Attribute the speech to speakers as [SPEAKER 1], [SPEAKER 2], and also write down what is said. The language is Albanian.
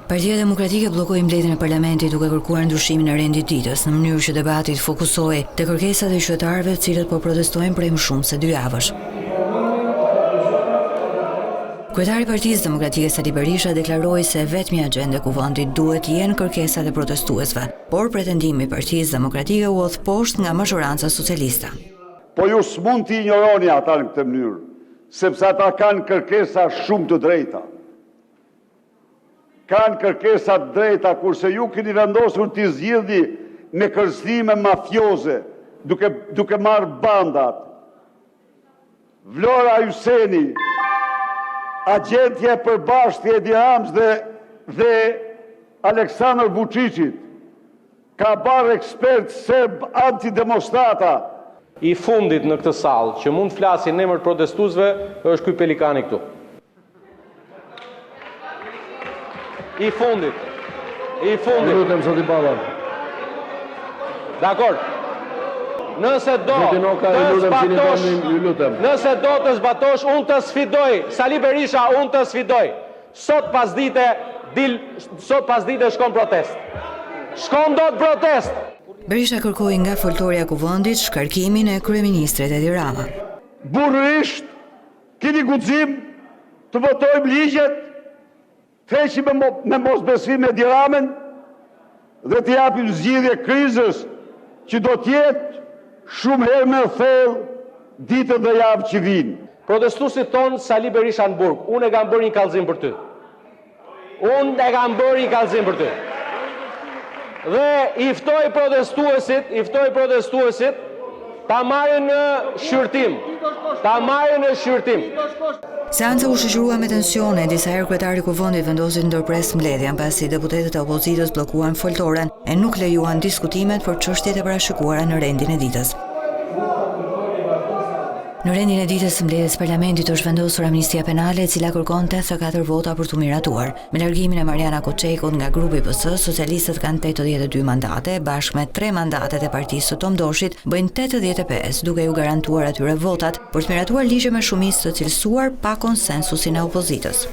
[SPEAKER 1] Partia Demokratike bllokoi mbledhjen e parlamentit duke kërkuar ndryshimin e rendit ditës në mënyrë që debati të fokusohej te kërkesat e qytetarëve të cilët po protestojnë prej më shumë se 2 javësh. Kryetari i Partisë Demokratike Sali Berisha deklaroi se vetmi agjende kuvendit duhet jenë kërkesat e protestuesve, por pretendimi i Partisë Demokratike u hodh poshtë nga mazhoranca socialiste.
[SPEAKER 2] Po ju s'mund t'i ignoroni ata në këtë mënyrë, sepse ata kanë kërkesa shumë të drejta. Kanë kërkesa të drejta, kurse ju keni vendosur t'i zgjidhni me kërcënime mafioze, duke marrë bandat. Vlora Hyseni, agentja e përbashkët e Edi Ramës dhe Aleksandar Vučićit, ka barë ekspert serb antidemonstrata.
[SPEAKER 3] I fundit në këtë sallë që mund flasin në emër protestuesve është ky pelikani këtu. I fundit.
[SPEAKER 4] Lutem zoti Balla.
[SPEAKER 3] Dakor. Nëse do të zbatosh, unë të sfidoj, Sali Berisha, unë të sfidoj. Sot pas dite shkon protest. Shkon dot protest.
[SPEAKER 1] Berisha kërkoi nga foltorja kuvendit shkarkimin e kryeministrit Edi Rama.
[SPEAKER 2] Burrisht, keni guxim të votojmë ligjet, feqim me mosbesim Edi Ramën dhe të japim zgjidhje krizës që do t'jetë shumë herë më thellë ditët dhe javë që vinë.
[SPEAKER 3] Protestuesit tonë Sali Berisha në burg, unë e kam bërë një kallëzim për ty. Dhe i ftoj protestuesit ta marrin në shqyrtim.
[SPEAKER 1] Seanca u shoqërua me tensione, disa herë kryetari i kuvendit vendosi të ndërpres mbledhjen pasi deputetët e opozitës bllokuan foltoren e nuk lejuan diskutimet për çështjet e parashikuara në rendin e ditës. Në rendin e ditës së mbledhjes parlamentit është vendosur amnistia penale e cila kërkon 84 vota për t'u miratuar. Me largimin e Mariana Koçekut nga grupi PS, socialistët kanë 82 mandate, bashkë me 3 mandatet e partisë së Tom Doshit bëjnë 85, duke ju garantuar atyre votat për të miratuar ligje me shumicë të cilësuar pa konsensusin e opozitës.